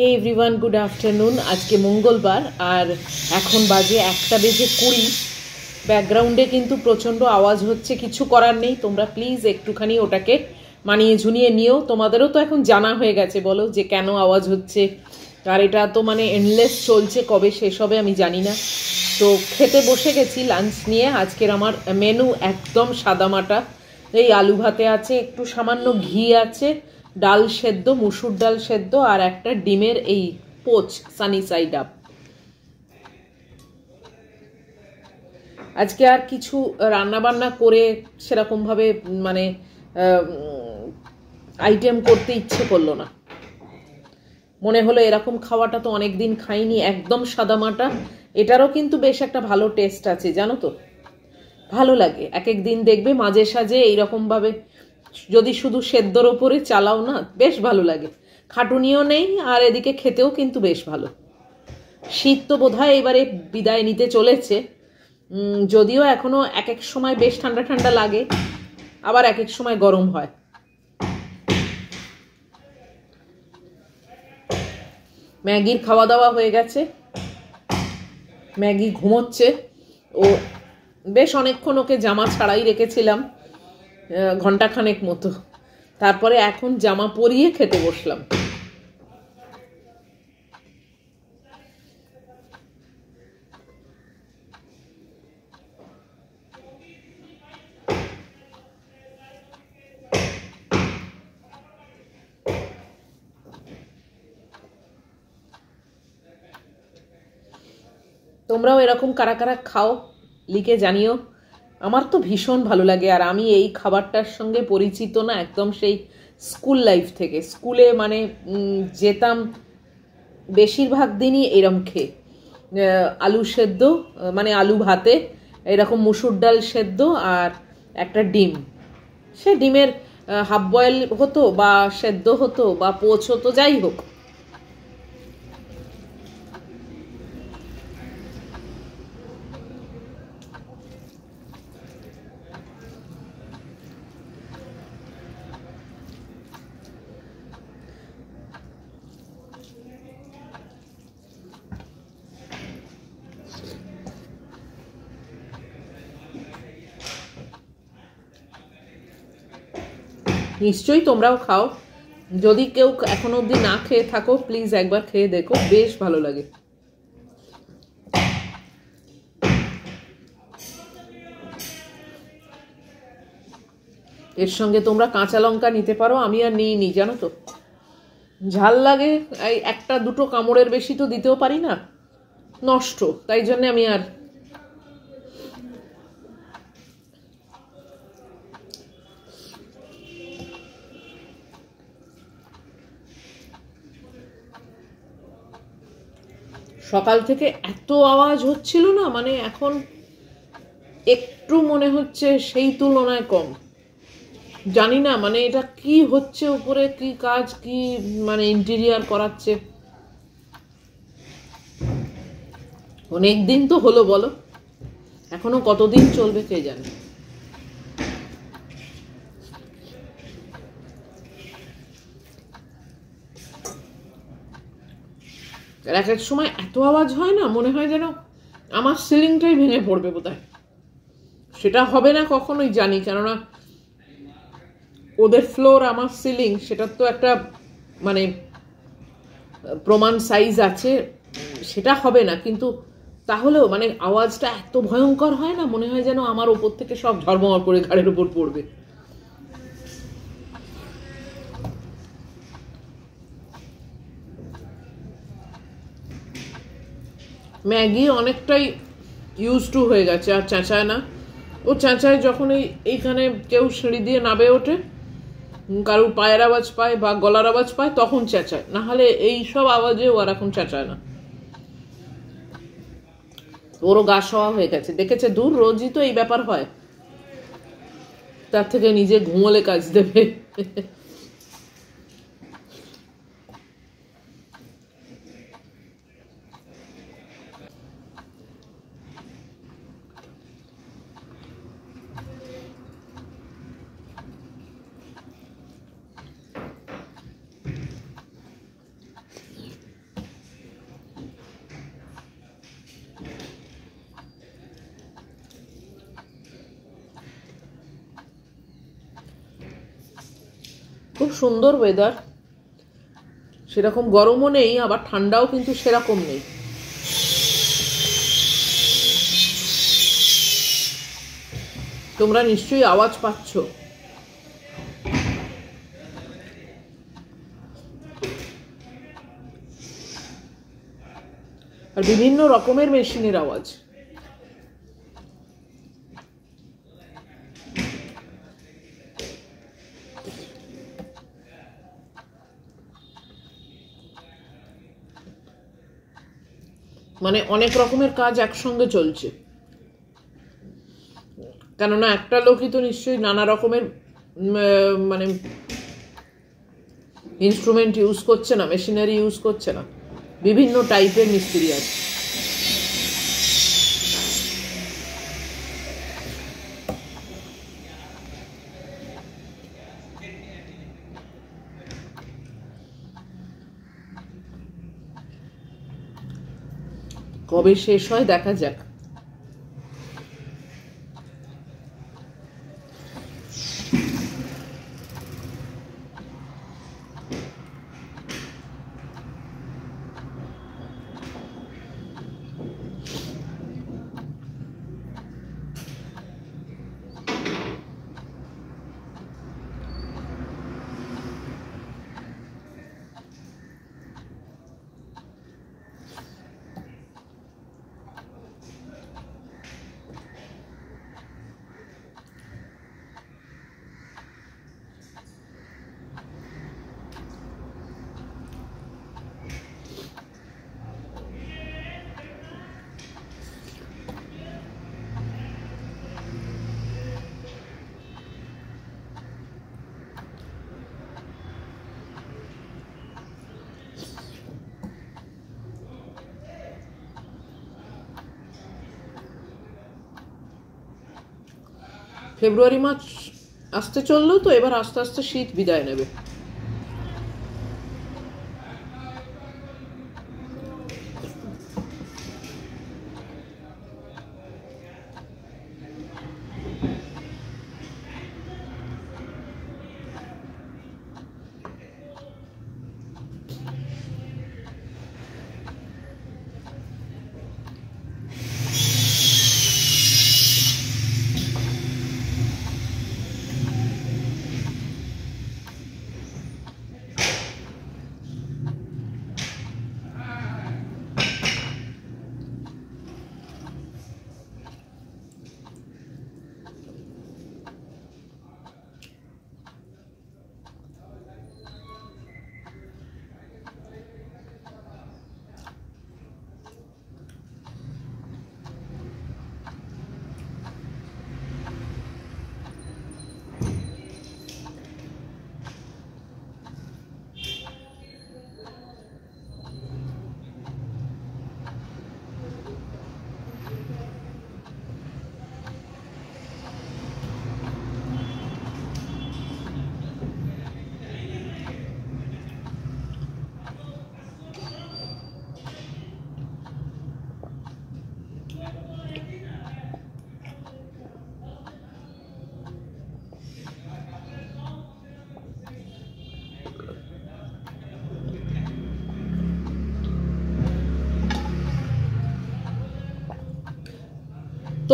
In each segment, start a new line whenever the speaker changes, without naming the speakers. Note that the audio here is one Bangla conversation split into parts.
হে এভরিওয়ান, গুড আফটারনুন। আজকে মঙ্গলবার আর এখন বাজে 1:20। ব্যাকগ্রাউন্ডে কিন্তু প্রচণ্ড আওয়াজ হচ্ছে, কিছু করার নেই। তোমরা প্লিজ একটুখানি ওটাকে মানিয়ে ঝুনিয়ে নিও। তোমাদেরও তো এখন জানা হয়ে গেছে বলো যে কেন আওয়াজ হচ্ছে। আর এটা তো মানে এন্ডলেস চলছে, কবে শেষ হবে আমি জানি না। তো খেতে বসে গেছি লাঞ্চ নিয়ে। আজকের আমার মেনু একদম সাদামাটা। এই আলু ভাতে আছে, একটু সামান্য ঘি আছে, ডাল সেদ্ধ, মুসুর ডাল সেদ্ধ, আর একটা ডিমের এই পোচ, সানি সাইড আপ। আজকে আর কিছু রান্না বান্না করে সেরকমভাবে মানে আইটেম করতে ইচ্ছে করলো না। মনে হলো এরকম খাওয়াটা তো অনেক দিন খাইনি, একদম সাদামাটা। এটারও কিন্তু বেশ একটা ভালো টেস্ট আছে জানো তো, ভালো লাগে। এক এক দিন দেখবে মাঝে সাঝে এইরকমভাবে যদি শুধু সেদ্ধর ওপরে চালাও না, বেশ ভালো লাগে। খাটুনিও নেই আর এদিকে খেতেও কিন্তু বেশ ভালো। শীত তো বোধহয় এবারে বিদায় নিতে চলেছে, যদিও এখনো এক এক সময় বেশ ঠান্ডা ঠান্ডা লাগে, আবার এক এক সময় গরম হয়। ম্যাগির খাওয়া দাওয়া হয়ে গেছে, ম্যাগি ঘুমোচ্ছে। ও বেশ অনেকক্ষণ ওকে জামা ছাড়াই রেখেছিলাম, ঘন্টাখানেক মতো। তারপরে এখন জামা পরিয়ে খেতে বসলাম। তোমরাও এরকম কারা কারা খাও লিখে জানিও। আমার তো ভীষণ ভালো লাগে। আর আমি এই খাবারটার সঙ্গে পরিচিত না একদম সেই স্কুল লাইফ থেকে। স্কুলে মানে যেতাম বেশিরভাগ দিনই এরম খেয়ে, আলু সেদ্ধ মানে আলু ভাতে, এরকম মুসুর ডাল সেদ্ধ আর একটা ডিম। সে ডিমের হাফ বয়েল হতো বা সেদ্ধ হতো বা পোচ হতো, যাই হোক। নিশ্চয়ই তোমরাও খাও। যদি কেউ এখনো অবধি না খেয়ে থাকো, প্লিজ একবার খেয়ে দেখো, বেশ ভালো লাগে। এর সঙ্গে তোমরা কাঁচা লঙ্কা নিতে পারো, আমি আর নিইনি জানো তো। ঝাল লাগে, এই একটা দুটো কামড়ের বেশি তো দিতেও পারি না, নষ্ট, তাই জন্য আমি আর। সকাল থেকে এত আওয়াজ হচ্ছিল না, মানে এখন একটু মনে হচ্ছে সেই তুলনায় কম। জানি না মানে এটা কি হচ্ছে, উপরে কি কাজ, কি মানে ইন্টেরিয়ার করাচ্ছে। অনেক দিন তো হলো বলো, এখনো কতদিন চলবে কে জানে। এক এক সময় এত আওয়াজ হয় না, মনে হয় যেন আমার সিলিংটাই ভেঙে পড়বে বোধহয়। সেটা হবে না কখনোই জানি, কেননা ওদের ফ্লোর আমার সিলিং, সেটার তো একটা মানে প্রমাণ সাইজ আছে, সেটা হবে না। কিন্তু তাহলেও মানে আওয়াজটা এত ভয়ঙ্কর হয় না, মনে হয় যেন আমার ওপর থেকে সব ঝড়মড় করে ঘাড়ের উপর পড়বে। ম্যাগি অনেকটাই ইউজ টু হয়ে গেছে, আর চেঁচায় না। ও চেঁচায় যখন এইখানে কেউ সিঁড়ি দিয়ে নাবে ওঠে, কারোর পায়ের আওয়াজ পায় বা গলার আওয়াজ পায়, তখন চেঁচায়। না হলে এই সব আওয়াজে ও আর এখন চেঁচায় না। ওরও গা সওয়া হয়ে গেছে, দেখেছে দূর, রোজই তো এই ব্যাপার হয়। তার থেকে নিজে ঘুমোলে কাজ দেবে। খুব সুন্দর ওয়েদার, সেরকম গরমও নেই আবার ঠান্ডাও কিন্তু সেরকম নেই। তোমরা নিশ্চয়ই আওয়াজ পাচ্ছ। আর বিভিন্ন রকমের মেশিনের আওয়াজ। মানে অনেক রকমের কাজ একসঙ্গে চলছে, কেননা একটা লোকই তো নিশ্চয়ই নানা রকমের মানে ইনস্ট্রুমেন্ট ইউজ করছে না, মেশিনারি ইউজ করছে না, বিভিন্ন টাইপের মিস্ত্রি আছে। কবে শেষ হয় দেখা যাক। ফেব্রুয়ারি মাস আসতে চললো তো, এবার আস্তে আস্তে শীত বিদায় নেবে।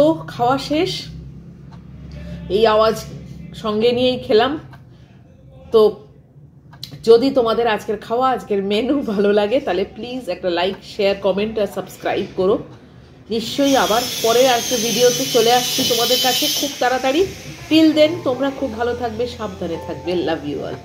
তো খাওয়া শেষ, এই আওয়াজ সঙ্গে নিয়েই খেলাম। তো যদি তোমাদের আজকের খাওয়া, আজকের মেনু ভালো লাগে তাহলে প্লিজ একটা লাইক, শেয়ার, কমেন্ট আর সাবস্ক্রাইব করো। নিশ্চয়ই আবার পরে একটা ভিডিওতে চলে আসছি তোমাদের কাছে খুব তাড়াতাড়ি। টিল দেন তোমরা খুব ভালো থাকবে, সাবধানে থাকবে। Love you all.